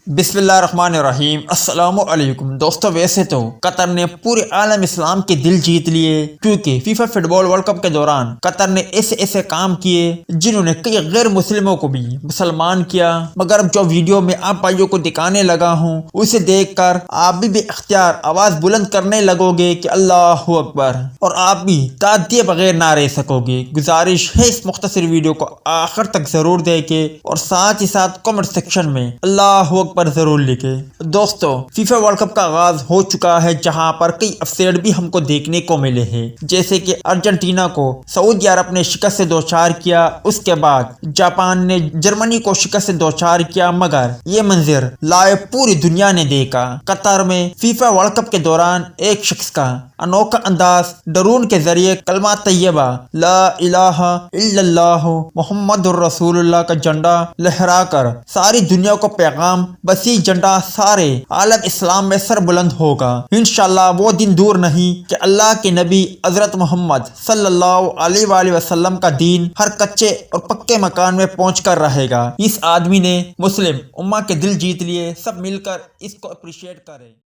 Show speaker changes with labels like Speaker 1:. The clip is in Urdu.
Speaker 1: بسم اللہ الرحمن الرحیم۔ السلام علیکم دوستو، ویسے تو قطر نے پورے عالم اسلام کے دل جیت لیے، کیونکہ فیفا فٹ بال ورلڈ کپ کے دوران قطر نے ایسے کام کیے جنہوں نے کئی غیر مسلموں کو بھی مسلمان کیا۔ مگر جو ویڈیو میں آپ بھائیوں کو دکھانے لگا ہوں اسے دیکھ کر آپ بھی بے اختیار آواز بلند کرنے لگو گے کہ اللہ اکبر، اور آپ بھی داد دیے بغیر نہ رہ سکو گے۔ گزارش ہے اس مختصر ویڈیو کو آخر تک ضرور دیکھیں اور ساتھ ہی ساتھ کمنٹ سیکشن میں اللہ اکبر ضرور لکھے۔ دوستو، فیفا ورلڈ کپ کا آغاز ہو چکا ہے، جہاں پر کئی اپسیٹ بھی ہم کو دیکھنے کو ملے ہیں، جیسے کہ ارجنٹینا کو سعودی عرب نے شکست سے دوچار کیا، اس کے بعد جاپان نے جرمنی کو شکست سے دوچار کیا۔ مگر یہ منظر لائیو پوری دنیا نے دیکھا۔ قطر میں فیفا ورلڈ کپ کے دوران ایک شخص کا انوکھا انداز ڈرون کے ذریعے کلمہ طیبہ لا الہ الا اللہ محمد الرسول اللہ کا جھنڈا لہرا کر ساری دنیا کو پیغام، بس یہ جھنڈا سارے عالم اسلام میں سر بلند ہوگا۔ انشاءاللہ وہ دن دور نہیں کہ اللہ کے نبی حضرت محمد صلی اللہ علیہ وآلہ وسلم کا دین ہر کچے اور پکے مکان میں پہنچ کر رہے گا۔ اس آدمی نے مسلم امہ کے دل جیت لیے، سب مل کر اس کو اپریشیٹ کریں۔